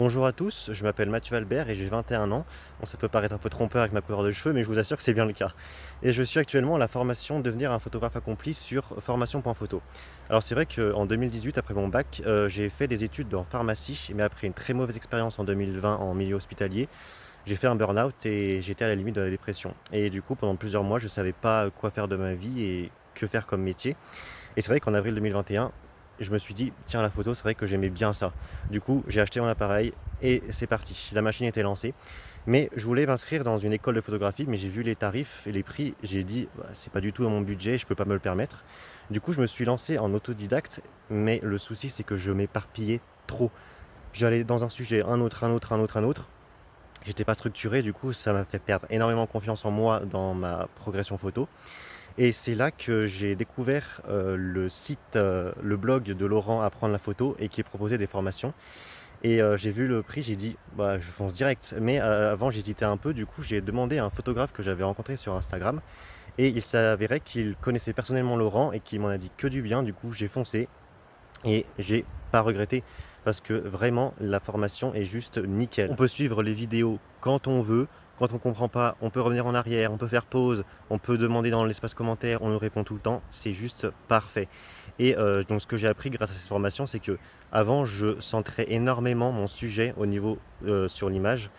Bonjour à tous, je m'appelle Mathieu Albert et j'ai 21 ans. Bon, ça peut paraître un peu trompeur avec ma couleur de cheveux, mais je vous assure que c'est bien le cas. Et je suis actuellement à la formation Devenir un photographe accompli sur formation.photo. Alors c'est vrai qu'en 2018, après mon bac, j'ai fait des études en pharmacie, mais après une très mauvaise expérience en 2020 en milieu hospitalier, j'ai fait un burn-out et j'étais à la limite de la dépression. Et du coup, pendant plusieurs mois, je ne savais pas quoi faire de ma vie et que faire comme métier. Et c'est vrai qu'en avril 2021, je me suis dit: «Tiens, la photo, c'est vrai que j'aimais bien ça». Du coup, j'ai acheté mon appareil et c'est parti. La machine était lancée. Mais je voulais m'inscrire dans une école de photographie, mais j'ai vu les tarifs et les prix, j'ai dit: «Bah, c'est pas du tout dans mon budget, je peux pas me le permettre». Du coup, je me suis lancé en autodidacte, mais le souci, c'est que je m'éparpillais trop. J'allais dans un sujet, un autre, un autre, un autre, un autre. J'étais pas structuré, du coup, ça m'a fait perdre énormément confiance en moi dans ma progression photo. Et c'est là que j'ai découvert, le site, le blog de Laurent Apprendre la photo et qui proposait des formations et j'ai vu le prix, j'ai dit: «Bah, je fonce direct». Mais avant j'hésitais un peu, du coup j'ai demandé à un photographe que j'avais rencontré sur Instagram et il s'avérait qu'il connaissait personnellement Laurent et qu'il m'en a dit que du bien. Du coup j'ai foncé et j'ai pas regretté parce que vraiment la formation est juste nickel. On peut suivre les vidéos quand on veut, quand on comprend pas, on peut revenir en arrière, on peut faire pause, on peut demander dans l'espace commentaire, on nous répond tout le temps, c'est juste parfait. Et donc ce que j'ai appris grâce à cette formation, c'est que avant je centrais énormément mon sujet au niveau, sur l'image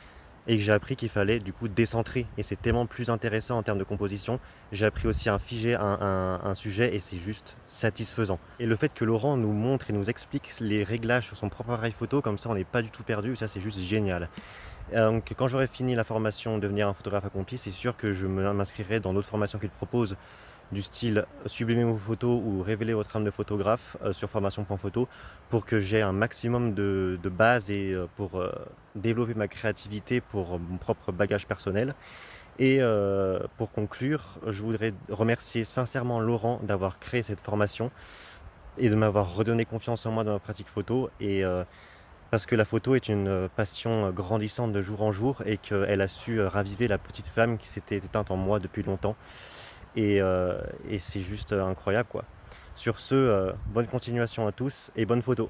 et que j'ai appris qu'il fallait du coup décentrer et c'est tellement plus intéressant en termes de composition. J'ai appris aussi à figer un sujet et c'est juste satisfaisant. Et le fait que Laurent nous montre et nous explique les réglages sur son propre appareil photo, comme ça on n'est pas du tout perdu, ça c'est juste génial. Donc quand j'aurai fini la formation Devenir un photographe accompli, c'est sûr que je m'inscrirai dans d'autres formations qu'il propose du style sublimer vos photos ou révéler votre âme de photographe sur formation.photo pour que j'ai un maximum de bases et pour développer ma créativité pour mon propre bagage personnel. Et pour conclure, je voudrais remercier sincèrement Laurent d'avoir créé cette formation et de m'avoir redonné confiance en moi dans ma pratique photo et parce que la photo est une passion grandissante de jour en jour et qu'elle a su raviver la petite flamme qui s'était éteinte en moi depuis longtemps et c'est juste incroyable, quoi. Sur ce, bonne continuation à tous et bonne photo.